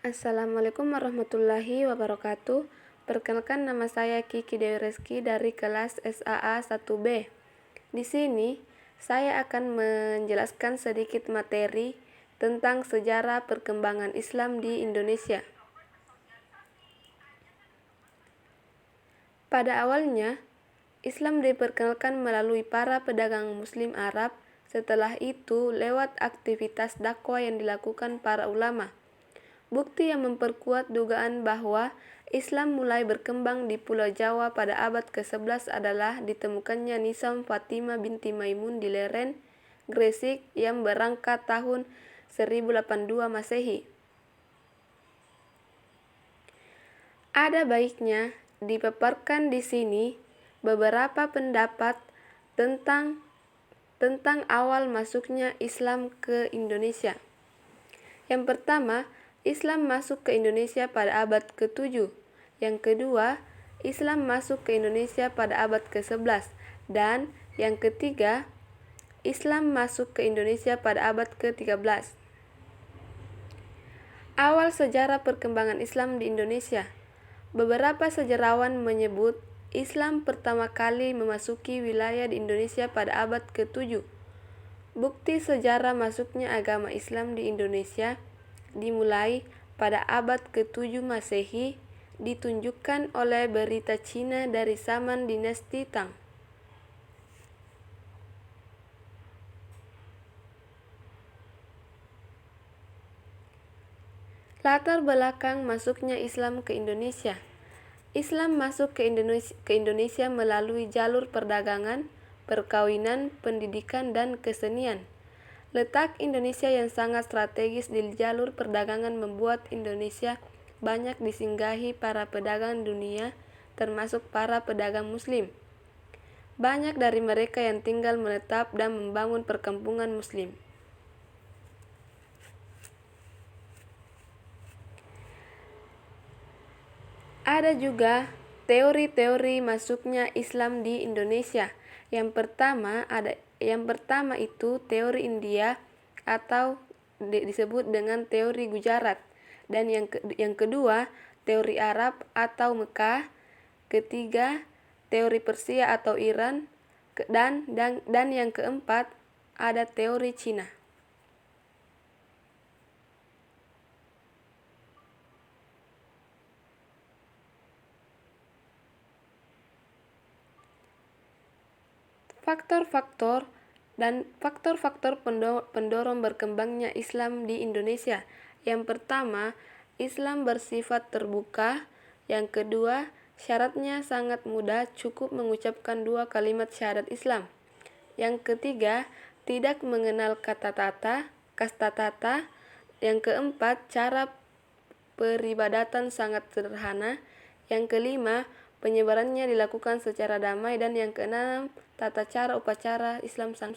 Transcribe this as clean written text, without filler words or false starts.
Assalamualaikum warahmatullahi wabarakatuh. Perkenalkan, nama saya Kiki Dewi Reski dari kelas SAA 1B. Di sini saya akan menjelaskan sedikit materi tentang sejarah perkembangan Islam di Indonesia. Pada awalnya, Islam diperkenalkan melalui para pedagang Muslim Arab. Setelah itu, lewat aktivitas dakwah yang dilakukan para ulama. Bukti yang memperkuat dugaan bahwa Islam mulai berkembang di Pulau Jawa pada abad ke-11 adalah ditemukannya Nizam Fatimah binti Maimun di Leren, Gresik yang berangkat tahun 1082 Masehi. Ada baiknya dipaparkan di sini beberapa pendapat tentang awal masuknya Islam ke Indonesia. Yang pertama, Islam masuk ke Indonesia pada abad ke-7. Yang kedua, Islam masuk ke Indonesia pada abad ke-11. Dan yang ketiga, Islam masuk ke Indonesia pada abad ke-13. Awal sejarah perkembangan Islam di Indonesia. Beberapa sejarawan menyebut Islam pertama kali memasuki wilayah di Indonesia pada abad ke-7. Bukti sejarah masuknya agama Islam di Indonesia dimulai pada abad ke-7 Masehi ditunjukkan oleh berita Cina dari zaman dinasti Tang. Latar belakang masuknya Islam ke Indonesia. Islam masuk ke Indonesia melalui jalur perdagangan, perkawinan, pendidikan, dan kesenian. Letak Indonesia yang sangat strategis di jalur perdagangan membuat Indonesia banyak disinggahi para pedagang dunia, termasuk para pedagang Muslim. Banyak dari mereka yang tinggal menetap dan membangun perkampungan Muslim. Ada juga teori-teori masuknya Islam di Indonesia. Yang pertama itu teori India atau disebut dengan teori Gujarat, dan yang kedua teori Arab atau Mekah, ketiga teori Persia atau Iran, dan yang keempat ada teori Cina. Faktor-faktor pendorong berkembangnya Islam di Indonesia. Yang pertama, Islam bersifat terbuka. Yang kedua, syaratnya sangat mudah, cukup mengucapkan 2 kalimat syahadat Islam. Yang ketiga, tidak mengenal kasta tata. Yang keempat, cara peribadatan sangat sederhana. Yang kelima, penyebarannya dilakukan secara damai. Dan yang keenam, tata cara upacara Islam